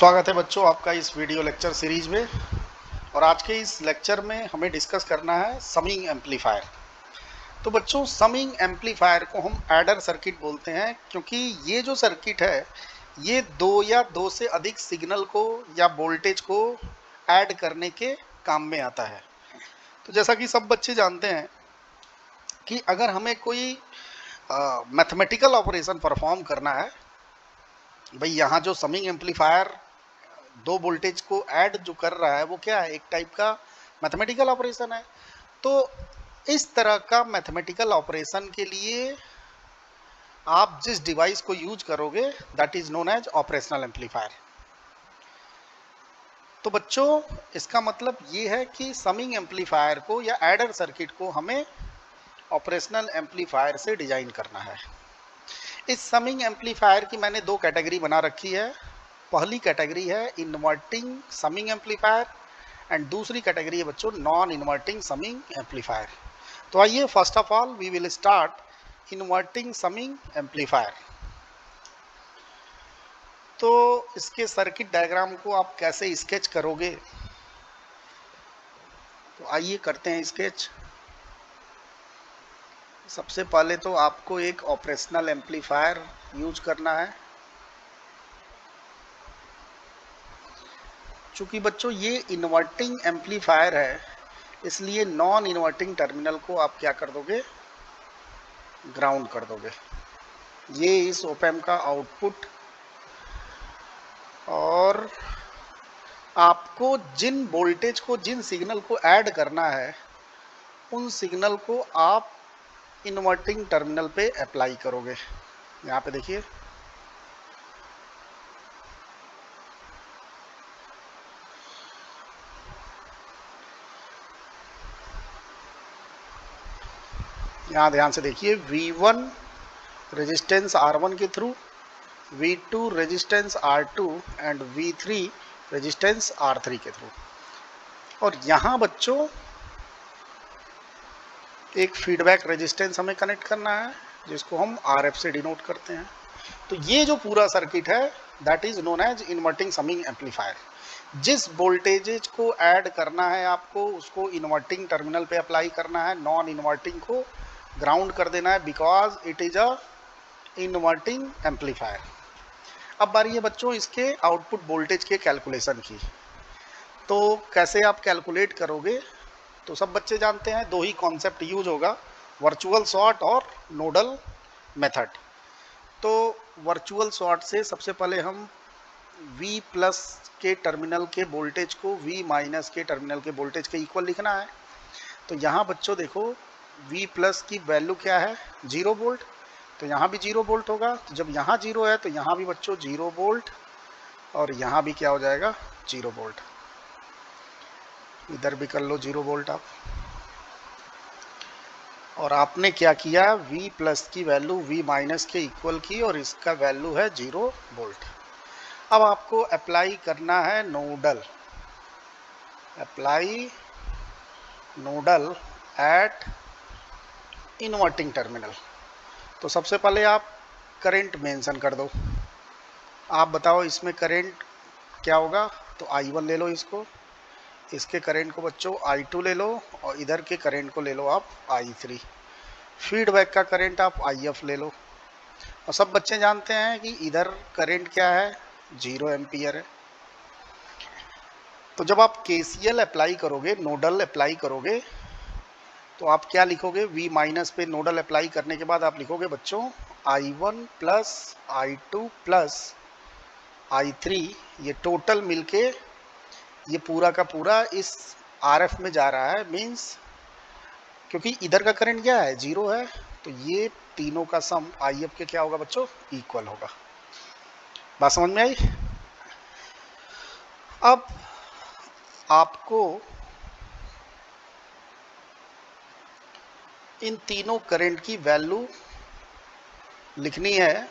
स्वागत है बच्चों आपका इस वीडियो लेक्चर सीरीज में। और आज के इस लेक्चर में हमें डिस्कस करना है समिंग एम्पलीफायर। तो बच्चों, समिंग एम्पलीफायर को हम एडर सर्किट बोलते हैं क्योंकि ये जो सर्किट है ये दो या दो से अधिक सिग्नल को या वोल्टेज को ऐड करने के काम में आता है। तो जैसा कि सब बच्चे जानते हैं कि अगर हमें कोई मैथमेटिकल ऑपरेशन परफॉर्म करना है, भाई यहाँ जो समिंग एम्पलीफायर दो वोल्टेज को ऐड जो कर रहा है वो क्या है, एक टाइप का मैथमेटिकल ऑपरेशन है। तो इस तरह का मैथमेटिकल ऑपरेशन के लिए आप जिस डिवाइस को यूज करोगे that is known as operational amplifier. तो बच्चों, इसका मतलब ये है कि समिंग एम्पलीफायर को या एडर सर्किट को हमें ऑपरेशनल एम्पलीफायर से डिजाइन करना है। इस समिंग एम्पलीफायर की मैंने दो कैटेगरी बना रखी है। पहली कैटेगरी है इन्वर्टिंग समिंग एम्पलीफायर एंड दूसरी कैटेगरी है बच्चों नॉन इन्वर्टिंग समिंग एम्पलीफायर। तो आइए first of all we will start inverting summing amplifier. तो इसके सर्किट डायग्राम को आप कैसे स्केच करोगे, तो आइए करते हैं स्केच। सबसे पहले तो आपको एक ऑपरेशनल एम्पलीफायर यूज करना है। चूंकि बच्चों ये इन्वर्टिंग एम्पलीफायर है इसलिए नॉन इन्वर्टिंग टर्मिनल को आप क्या कर दोगे, ग्राउंड कर दोगे। ये इस ओप एम्प का आउटपुट, और आपको जिन वोल्टेज को जिन सिग्नल को ऐड करना है उन सिग्नल को आप इन्वर्टिंग टर्मिनल पे अप्लाई करोगे। यहाँ पे देखिए, यहाँ ध्यान से देखिए, V1 रेजिस्टेंस R1 के through, V2 resistance R2 and V3 resistance R3 के थ्रू। और यहाँ बच्चों एक फीडबैक रेजिस्टेंस हमें कनेक्ट करना है जिसको हम RF से डिनोट करते हैं। तो ये जो पूरा सर्किट है that is known as inverting summing amplifier. जिस वोल्टेजेज को ऐड करना है आपको उसको इन्वर्टिंग टर्मिनल पे अप्लाई करना है, नॉन इन्वर्टिंग को ग्राउंड कर देना है because it is a inverting amplifier. अब बारी है बच्चों इसके आउटपुट वोल्टेज के कैलकुलेशन की। तो कैसे आप कैलकुलेट करोगे, तो सब बच्चे जानते हैं दो ही कॉन्सेप्ट यूज होगा, वर्चुअल शॉर्ट और नोडल मेथड। तो वर्चुअल शॉर्ट से सबसे पहले हम V प्लस के टर्मिनल के वोल्टेज को V माइनस के टर्मिनल के वोल्टेज के इक्वल लिखना है। तो यहाँ बच्चों देखो V प्लस की वैल्यू क्या है, 0 वोल्ट, तो यहाँ भी 0 वोल्ट होगा। तो जब यहाँ 0 है तो यहाँ भी बच्चों 0 वोल्ट, और यहाँ भी क्या हो जाएगा, 0 वोल्ट। इधर भी कर लो 0 वोल्ट आप। और आपने क्या किया, V प्लस की वैल्यू V माइनस के इक्वल की और इसका वैल्यू है 0 वोल्ट। अब आपको अप्लाई करना है nodal, apply nodal at inverting terminal. तो सबसे पहले आप करंट मेंशन कर दो। आप बताओ इसमें करंट क्या होगा, तो I1 ले लो इसको, इसके करंट को बच्चों I2 ले लो, और इधर के करंट को ले लो आप I3। फीडबैक का करंट आप IF ले लो। और सब बच्चे जानते हैं कि इधर करंट क्या है, 0 एम्पियर है। तो जब आप KCL अप्लाई करोगे, नोडल अप्लाई करोगे, तो आप क्या लिखोगे, V माइनस पे नोडल अप्लाई करने के बाद आप लिखोगे बच्चों I1 plus I2 plus I3, ये टोटल मिलके ये पूरा का पूरा इस RF में जा रहा है। मीन्स क्योंकि इधर का करंट क्या है, 0 है, तो ये तीनों का सम IF के क्या होगा बच्चों, इक्वल होगा। बात समझ में आई। अब आपको इन तीनों करंट की वैल्यू लिखनी है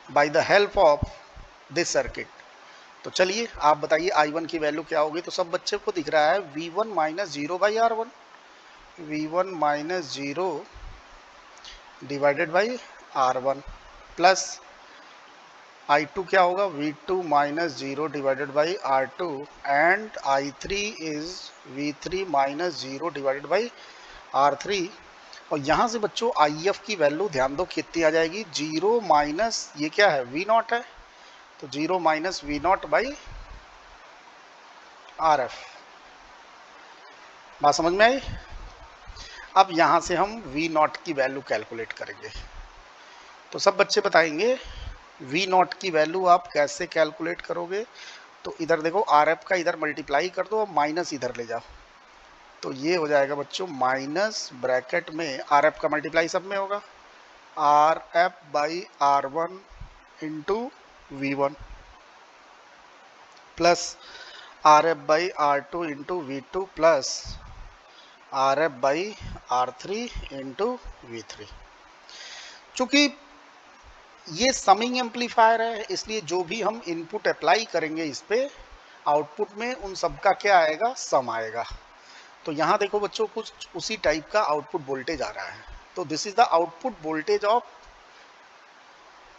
by the help of this circuit. तो चलिए आप बताइए I1 की वैल्यू क्या होगी। तो सब बच्चे को दिख रहा है V1 minus 0 by R1, V1 minus 0 divided by R1 plus I2 क्या होगा, V2 minus 0 divided by R2 and I3 is V3 minus 0 divided by R3। और यहाँ से बच्चों IF की वैल्यू ध्यान दो कितनी आ जाएगी, 0 माइनस ये क्या है V0 है, तो 0 माइनस V0 बाई RF। बात समझ में आई। अब यहाँ से हम V0 की वैल्यू कैलकुलेट करेंगे। तो सब बच्चे बताएंगे V0 की वैल्यू आप कैसे कैलकुलेट करोगे। तो इधर देखो RF का इधर मल्टीप्लाई कर दो और माइनस इधर ले जाओ, तो ये हो जाएगा बच्चों माइनस ब्रैकेट में RF का मल्टीप्लाई सब में होगा RF by R1 into V1 plus RF by R2 into V2 plus RF by R3 into V3। चूंकि ये समिंग एम्पलीफायर है, इसलिए जो भी हम इनपुट अप्लाई करेंगे इस पे आउटपुट में उन सब का क्या आएगा, सम आएगा। तो यहाँ देखो बच्चों कुछ उसी टाइप का आउटपुट वोल्टेज आ रहा है। तो this is the output voltage of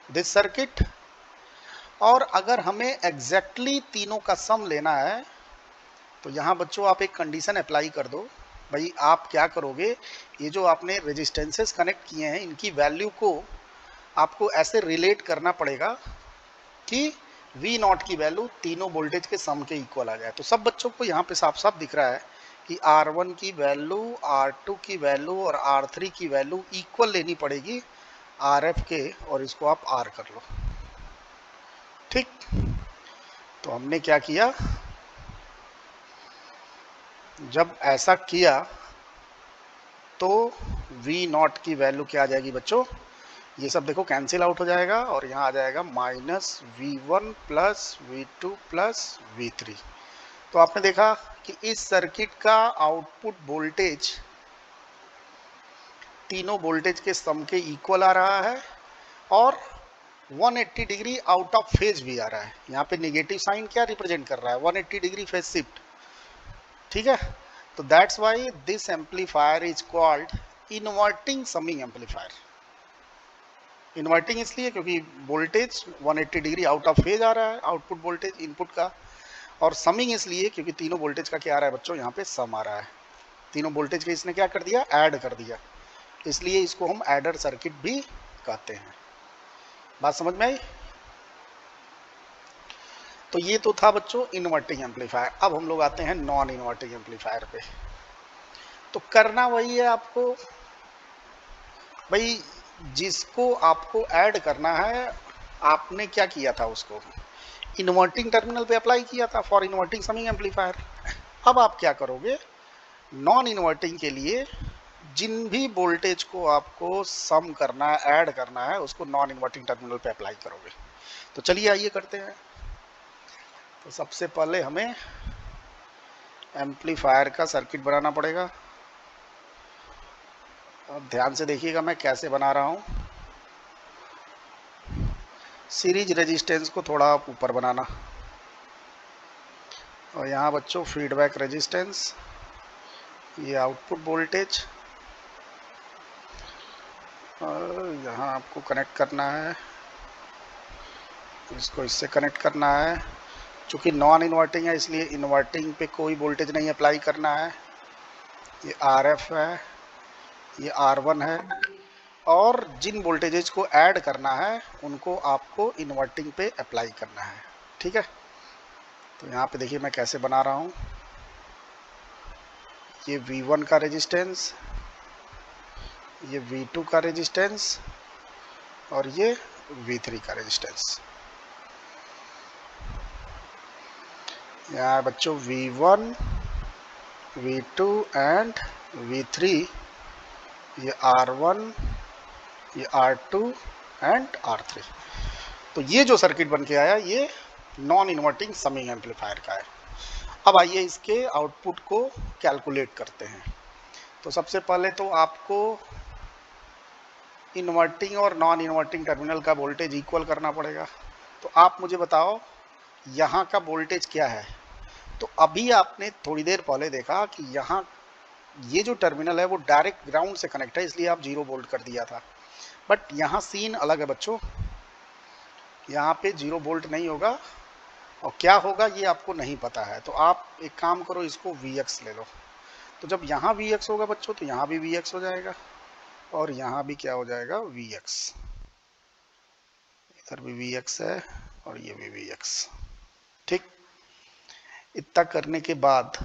this circuit. और अगर हमें एग्जैक्टली तीनों का सम लेना है तो यहाँ बच्चों आप एक कंडीशन अप्लाई कर दो। भाई आप क्या करोगे, ये जो आपने रेजिस्टेंसेस कनेक्ट किए हैं इनकी वैल्यू को आपको ऐसे रिलेट करना पड़ेगा कि V0 की वैल्यू तीनों वोल्टेज के सम के इक्वल आ जाए। तो सब बच्चों को यहाँ पे साफ साफ दिख रहा है कि R1 की वैल्यू, R2 की वैल्यू और R3 की वैल्यू इक्वल लेनी पड़ेगी RF के, और इसको आप R कर लो। ठीक, तो हमने क्या किया, जब ऐसा किया तो V0 की वैल्यू क्या आ जाएगी बच्चों, ये सब देखो कैंसिल आउट हो जाएगा और यहाँ आ जाएगा minus V1 plus V2 plus V3। तो आपने देखा कि इस सर्किट का आउटपुट वोल्टेज तीनों वोल्टेज के सम के इक्वल आ रहा है और 180 डिग्री आउट ऑफ फेज भी आ रहा है। यहाँ पे नेगेटिव साइन क्या रिप्रेजेंट कर रहा है, 180 डिग्री फेज शिफ्ट। ठीक है, तो that's why this amplifier is called inverting summing amplifier. Inverting इसलिए क्योंकि voltage 180 degree out of phase आ रहा है, आउटपुट वोल्टेज इनपुट का। और समिंग इसलिए क्योंकि तीनों वोल्टेज का क्या आ रहा है बच्चों, यहाँ पे सम आ रहा है। तीनों वोल्टेज के इसने क्या कर दिया, ऐड कर दिया, इसलिए इसको हम एडर सर्किट भी कहते हैं। बात समझ में आई। तो ये तो था बच्चों इन्वर्टिंग एम्पलीफायर। अब हम लोग आते हैं नॉन इन्वर्टिंग एम्पलीफायर पे। तो करना वही है आपको, भाई जिसको आपको ऐड करना है आपने क्या किया था, उसको इन्वर्टिंग टर्मिनल पे अप्लाई किया था फॉर इन्वर्टिंग समिंग एम्पलीफायर। अब आप क्या करोगे, नॉन इन्वर्टिंग के लिए जिन भी वोल्टेज को आपको सम करना है, ऐड करना है, उसको नॉन इन्वर्टिंग टर्मिनल पे अप्लाई करोगे। तो चलिए आइए करते हैं। तो सबसे पहले हमें एम्पलीफायर का सर्किट बनाना पड़ेगा। अब ध्यान से देखिएगा मैं कैसे बना रहा हूँ। सीरीज रेजिस्टेंस को थोड़ा आप ऊपर बनाना, और यहाँ बच्चों फीडबैक रेजिस्टेंस, ये आउटपुट वोल्टेज, और यहाँ आपको कनेक्ट करना है, इसको इससे कनेक्ट करना है। चूँकि नॉन इन्वर्टिंग है इसलिए इन्वर्टिंग पे कोई वोल्टेज नहीं अप्लाई करना है। ये RF है, ये R1 है, और जिन वोल्टेजेस को ऐड करना है उनको आपको इन्वर्टिंग पे अप्लाई करना है। ठीक है, तो यहाँ पे देखिए मैं कैसे बना रहा हूँ। ये V1 का रेजिस्टेंस, ये V2 का रेजिस्टेंस, और ये V3 का रेजिस्टेंस। यहाँ बच्चों V1, V2 एंड V3, ये R1, ये R2 एंड R3। तो ये जो सर्किट बन के आया ये नॉन इन्वर्टिंग समिंग एम्पलीफायर का है। अब आइए इसके आउटपुट को कैलकुलेट करते हैं। तो सबसे पहले तो आपको इन्वर्टिंग और नॉन इन्वर्टिंग टर्मिनल का वोल्टेज इक्वल करना पड़ेगा। तो आप मुझे बताओ यहाँ का वोल्टेज क्या है। तो अभी आपने थोड़ी देर पहले देखा कि यहाँ ये जो टर्मिनल है वो डायरेक्ट ग्राउंड से कनेक्ट है, इसलिए आप 0 वोल्ट कर दिया था। बट यहाँ सीन अलग है बच्चों। यहाँ पे 0 वोल्ट नहीं होगा, और क्या होगा ये आपको नहीं पता है। तो आप एक काम करो, इसको Vx ले लो। तो जब यहाँ Vx होगा बच्चों तो यहाँ भी Vx हो जाएगा, और यहाँ भी क्या हो जाएगा, Vx। इधर भी Vx है और ये भी Vx। ठीक, इतना करने के बाद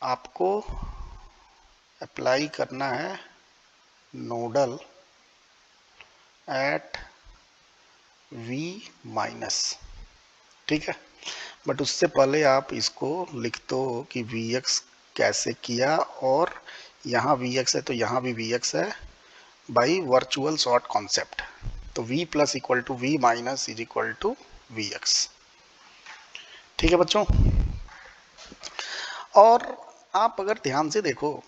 आपको अप्लाई करना है नोडल एट V माइनस। ठीक है, बट उससे पहले आप इसको लिख दो कि Vx कैसे किया, और यहाँ Vx है तो यहाँ भी Vx है बाई वर्चुअल शॉर्ट कॉन्सेप्ट। तो V plus equal to V minus is equal to Vx। ठीक है बच्चों, और आप अगर ध्यान से देखो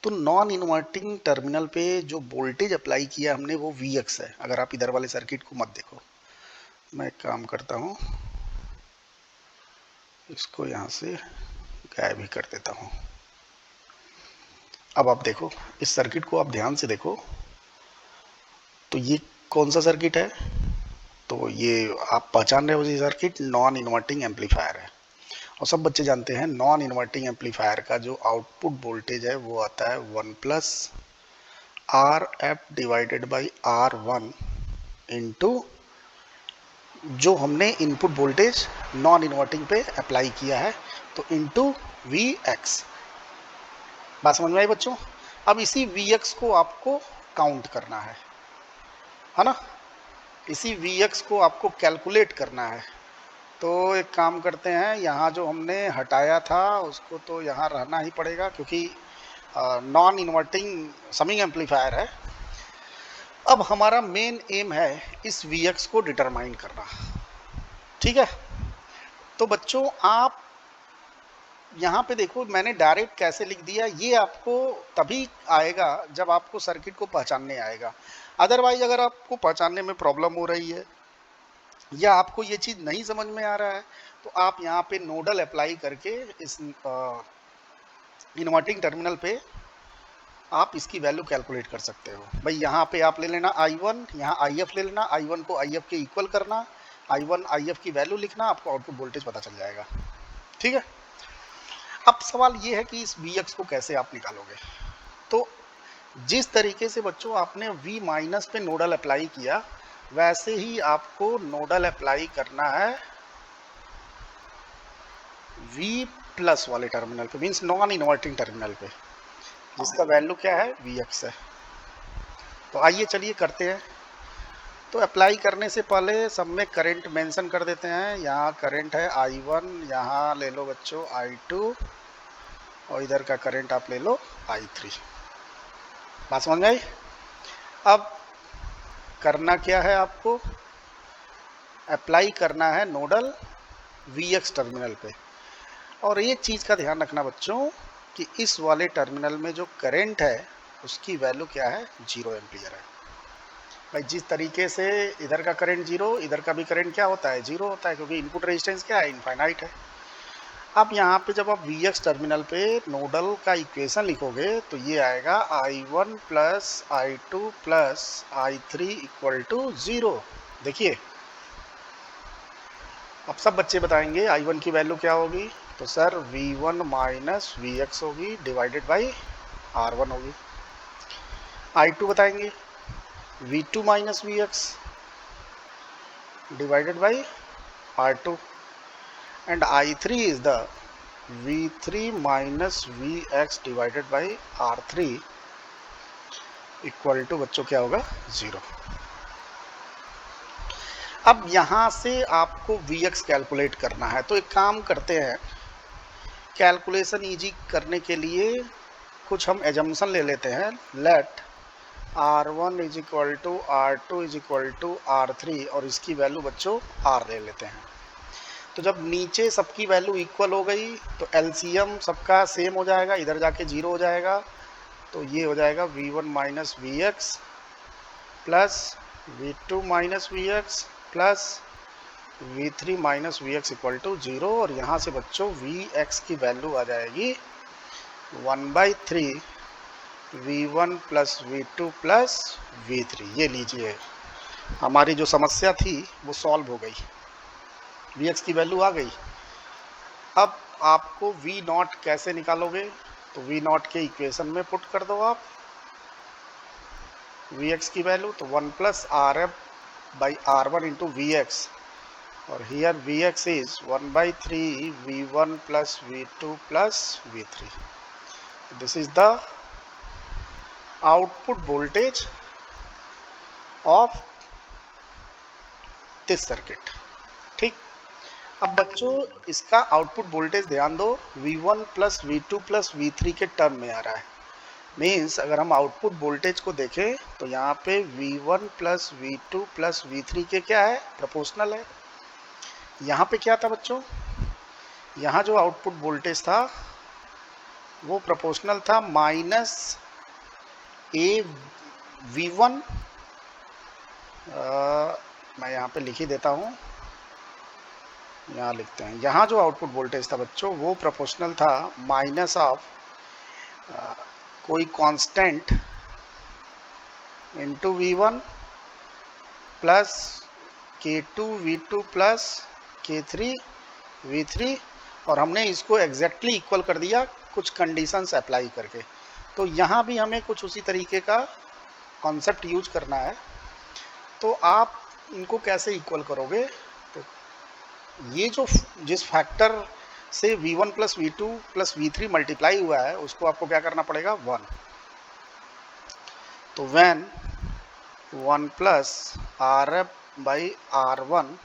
तो नॉन इन्वर्टिंग टर्मिनल पे जो वोल्टेज अप्लाई किया हमने वो Vx है। अगर आप इधर वाले सर्किट को मत देखो, मैं एक काम करता हूँ, इसको यहाँ से गायब ही कर देता हूँ। अब आप देखो इस सर्किट को, आप ध्यान से देखो तो ये कौन सा सर्किट है, तो ये आप पहचान रहे हो, ये सर्किट नॉन इन्वर्टिंग एम्पलीफायर है। और सब बच्चे जानते हैं नॉन इन्वर्टिंग एम्पलीफायर का जो आउटपुट वोल्टेज है वो आता है 1 plus RF divided by R1 into जो हमने इनपुट वोल्टेज नॉन इन्वर्टिंग पे अप्लाई किया है, तो इंटू Vx। बात समझ में आई बच्चों? अब इसी Vx को आपको काउंट करना है ना, इसी Vx को आपको कैलकुलेट करना है। तो एक काम करते हैं, यहाँ जो हमने हटाया था उसको तो यहाँ रहना ही पड़ेगा, क्योंकि नॉन इन्वर्टिंग समिंग एम्पलीफायर है। अब हमारा मेन एम है इस Vx को डिटरमाइन करना। ठीक है, तो बच्चों आप यहाँ पे देखो मैंने डायरेक्ट कैसे लिख दिया, ये आपको तभी आएगा जब आपको सर्किट को पहचानने आएगा। अदरवाइज अगर आपको पहचानने में प्रॉब्लम हो रही है या आपको ये चीज़ नहीं समझ में आ रहा है, तो आप यहाँ पे नोडल अप्लाई करके इस इन्वर्टिंग टर्मिनल पे आप इसकी वैल्यू कैलकुलेट कर सकते हो। भाई यहाँ पे आप ले लेना I1, यहाँ IF ले लेना, I1 को IF के इक्वल करना, I1 IF की वैल्यू लिखना, आपको आउटपुट वोल्टेज पता चल जाएगा। ठीक है, अब सवाल ये है कि इस Vx को कैसे आप निकालोगे। तो जिस तरीके से बच्चों आपने V माइनस पे नोडल अप्लाई किया, वैसे ही आपको नोडल अप्लाई करना है V प्लस वाले टर्मिनल पे, मीन्स नॉन इन्वर्टिंग टर्मिनल पे, जिसका वैल्यू क्या है, Vx है। तो आइए चलिए करते हैं। तो अप्लाई करने से पहले सब में करंट मेंशन कर देते हैं। यहाँ करंट है I1, यहाँ ले लो बच्चों I2, और इधर का करंट आप ले लो I3। बात समझ में आई? अब करना क्या है, आपको अप्लाई करना है नोडल Vx टर्मिनल पे। और एक चीज़ का ध्यान रखना बच्चों कि इस वाले टर्मिनल में जो करंट है उसकी वैल्यू क्या है, 0 एम्पियर है। भाई जिस तरीके से इधर का करंट 0, इधर का भी करंट क्या होता है, 0 होता है, क्योंकि इनपुट रेजिस्टेंस क्या है, इनफाइनाइट है। अब यहाँ पे जब आप Vx टर्मिनल पे नोडल का इक्वेशन लिखोगे तो ये आएगा I1 plus I2 plus I3 equal to 0। देखिए अब सब बच्चे बताएंगे I1 की वैल्यू क्या होगी, तो सर V1 माइनस Vx होगी डिवाइडेड बाई R1 होगी। I2 बताएंगे V2 minus Vx divided by R2, and I3 is the V3 minus Vx divided by R3 equal to बच्चों क्या होगा, 0। अब यहाँ से आपको Vx कैलकुलेट करना है। तो एक काम करते हैं, कैलकुलेशन इजी करने के लिए कुछ हम एजम्पशन ले लेते हैं। Let R1 is equal to R2 is equal to R3, और इसकी वैल्यू बच्चों R ले लेते हैं। तो जब नीचे सबकी वैल्यू इक्वल हो गई तो एलसीएम सबका सेम हो जाएगा, इधर जाके 0 हो जाएगा। तो ये हो जाएगा V1 minus Vx plus V2 minus Vx plus V3 minus Vx equal to 0। और यहाँ से बच्चों Vx की वैल्यू आ जाएगी 1/3 V1 plus V2 plus V3। ये लीजिए हमारी जो समस्या थी वो सॉल्व हो गई, Vx की वैल्यू आ गई। अब आपको V नॉट कैसे निकालोगे, तो V नॉट के इक्वेशन में पुट कर दो आप Vx की वैल्यू, तो 1 plus R F by R one into V X, और here Vx is 1/3 V1 plus V2 plus V3। This is the output voltage of this circuit. ठीक, अब बच्चों इसका आउटपुट वोल्टेज ध्यान दो, V1 plus V2 plus V3 के term में आ रहा है। मीन्स अगर हम आउटपुट वोल्टेज को देखें तो यहाँ पे V1 plus V2 plus V3 के क्या है, प्रोपोर्शनल है। यहाँ पे क्या था बच्चों, यहाँ जो आउटपुट वोल्टेज था वो प्रोपोर्शनल था माइनस ए V1, मैं यहाँ पे लिख ही देता हूँ, यहाँ लिखते हैं। यहाँ जो आउटपुट वोल्टेज था बच्चों वो प्रोपोर्शनल था माइनस ऑफ कोई constant into V1 plus K2 V2 plus K3 V3, और हमने इसको एग्जैक्टली इक्वल कर दिया कुछ कंडीशंस अप्लाई करके। तो यहाँ भी हमें कुछ उसी तरीके का कॉन्सेप्ट यूज करना है। तो आप इनको कैसे इक्वल करोगे, तो ये जो जिस फैक्टर से V1 plus V2 plus V3 multiply हुआ है उसको आपको क्या करना पड़ेगा, 1। तो when 1 plus R F by R one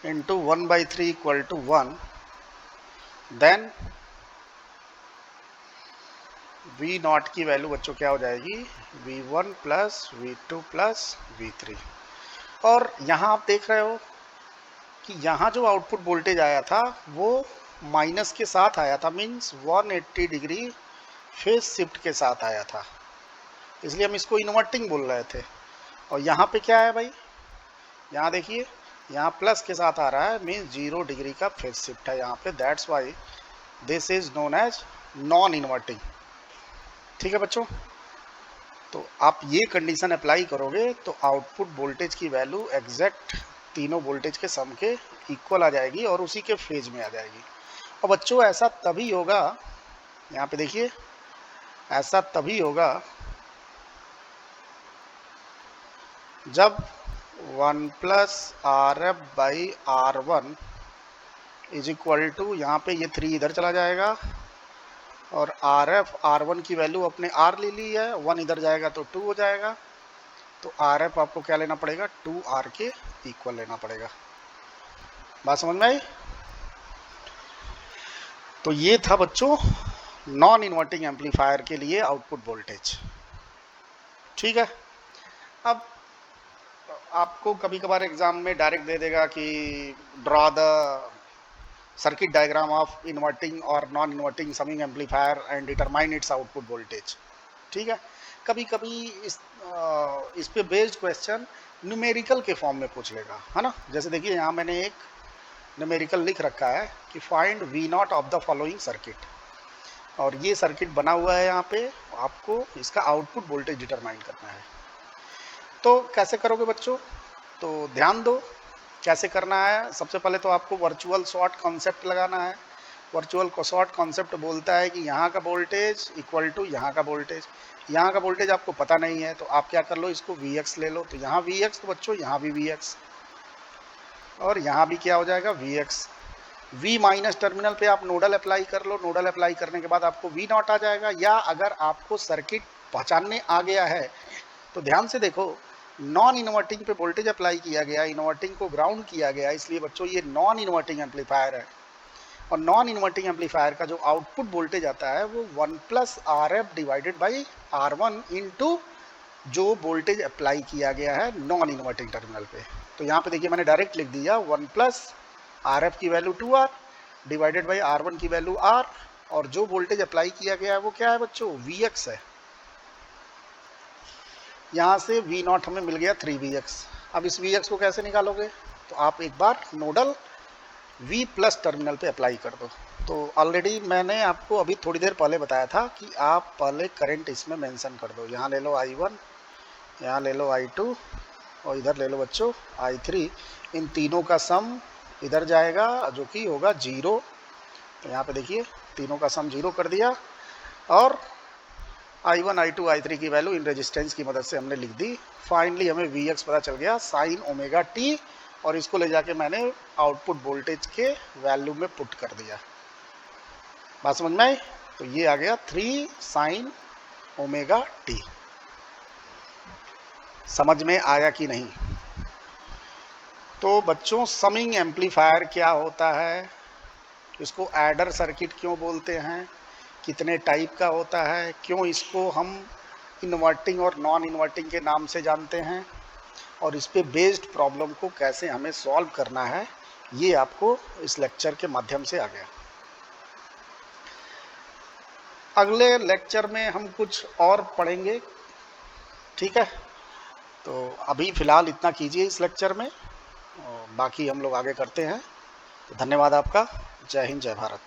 into 1/3 equal to 1, then V not की वैल्यू बच्चों क्या हो जाएगी, V1 plus V2 plus V3। और यहाँ आप देख रहे हो कि यहाँ जो आउटपुट वोल्टेज आया था वो माइनस के साथ आया था, मीन्स 180 डिग्री फेज शिफ्ट के साथ आया था, इसलिए हम इसको इन्वर्टिंग बोल रहे थे। और यहाँ पे क्या है भाई, यहाँ देखिए यहाँ प्लस के साथ आ रहा है, मीन्स 0 डिग्री का फेज शिफ्ट है यहाँ पे, that's why this is known as non inverting. ठीक है बच्चों, तो आप ये कंडीशन अप्लाई करोगे तो आउटपुट वोल्टेज की वैल्यू एग्जैक्ट तीनों वोल्टेज के सम के इक्वल आ जाएगी और उसी के फेज में आ जाएगी। और बच्चों ऐसा तभी होगा, यहाँ पे देखिए, ऐसा तभी होगा जब 1 plus R F by R one is equal to, यहाँ पे ये 3 इधर चला जाएगा और आर एफ आर वन की वैल्यू अपने आर ले ली है, 1 इधर जाएगा तो 2 हो जाएगा। तो आर एफ आपको क्या लेना पड़ेगा, 2R के इक्वल लेना पड़ेगा। बात समझ में आई। तो ये था बच्चों नॉन इन्वर्टिंग एम्पलीफायर के लिए आउटपुट वोल्टेज। ठीक है, अब आपको कभी कभार एग्जाम में डायरेक्ट दे देगा कि draw the circuit diagram of inverting और non inverting summing amplifier and determine its output voltage. ठीक है, कभी कभी इस पे बेस्ड क्वेश्चन न्यूमेरिकल के फॉर्म में पूछ लेगा, है ना। जैसे देखिए यहाँ मैंने एक न्यूमेरिकल लिख रखा है कि find V not of the following circuit, और ये सर्किट बना हुआ है यहाँ पे, आपको इसका आउटपुट वोल्टेज डिटरमाइन करना है। तो कैसे करोगे बच्चों, तो ध्यान दो कैसे करना है। सबसे पहले तो आपको वर्चुअल शॉर्ट कॉन्सेप्ट लगाना है। वर्चुअल शॉर्ट कॉन्सेप्ट बोलता है कि यहाँ का वोल्टेज इक्वल टू यहाँ का वोल्टेज। यहाँ का वोल्टेज आपको पता नहीं है तो आप क्या कर लो, इसको Vx ले लो। तो यहाँ Vx, तो बच्चों यहाँ भी Vx और यहाँ भी क्या हो जाएगा, Vx। V माइनस टर्मिनल पे आप नोडल अप्लाई कर लो। नोडल अप्लाई करने के बाद आपको V नॉट आ जाएगा। या अगर आपको सर्किट पहचानने आ गया है तो ध्यान से देखो, नॉन इन्वर्टिंग पे वोल्टेज अप्लाई किया गया, इन्वर्टिंग को ग्राउंड किया गया, इसलिए बच्चों ये नॉन इन्वर्टिंग एम्पलीफायर है। और नॉन इन्वर्टिंग एम्पलीफायर का जो आउटपुट वोल्टेज आता है वो 1 plus R F divided by R one into जो वोल्टेज अप्लाई किया गया है नॉन इन्वर्टिंग टर्मिनल पे। तो यहाँ पे देखिए मैंने डायरेक्ट लिख दिया 1 प्लस आर एफ की value 2R divided by R one की वैल्यू R, और जो वोल्टेज अप्लाई किया गया है वो क्या है बच्चों, Vx है। यहाँ से V नॉट हमें मिल गया 3Vx। अब इस Vx को कैसे निकालोगे, तो आप एक बार नोडल V प्लस टर्मिनल पे अप्लाई कर दो। तो ऑलरेडी मैंने आपको अभी थोड़ी देर पहले बताया था कि आप पहले करंट इसमें मेंशन कर दो। यहाँ ले लो I1, यहाँ ले लो I2 और इधर ले लो बच्चों I3, इन तीनों का सम इधर जाएगा जो कि होगा 0। तो यहाँ पे देखिए तीनों का सम 0 कर दिया और I1, I2, I3 की वैल्यू इन रेजिस्टेंस की मदद से हमने लिख दी। फाइनली हमें Vx पता चल गया साइन ओमेगा टी, और इसको ले जाके मैंने आउटपुट वोल्टेज के वैल्यू में पुट कर दिया। बात समझ में आई? तो ये आ गया 3 साइन ओमेगा टी। समझ में आया कि नहीं? तो बच्चों समिंग एम्पलीफायर क्या होता है, इसको एडर सर्किट क्यों बोलते हैं, कितने टाइप का होता है, क्यों इसको हम इन्वर्टिंग और नॉन इन्वर्टिंग के नाम से जानते हैं, और इस पे बेस्ड प्रॉब्लम को कैसे हमें सॉल्व करना है, ये आपको इस लेक्चर के माध्यम से आ गया। अगले लेक्चर में हम कुछ और पढ़ेंगे, ठीक है? तो अभी फ़िलहाल इतना कीजिए इस लेक्चर में, और बाकी हम लोग आगे करते हैं। तो धन्यवाद आपका। जय हिंद, जय भारत।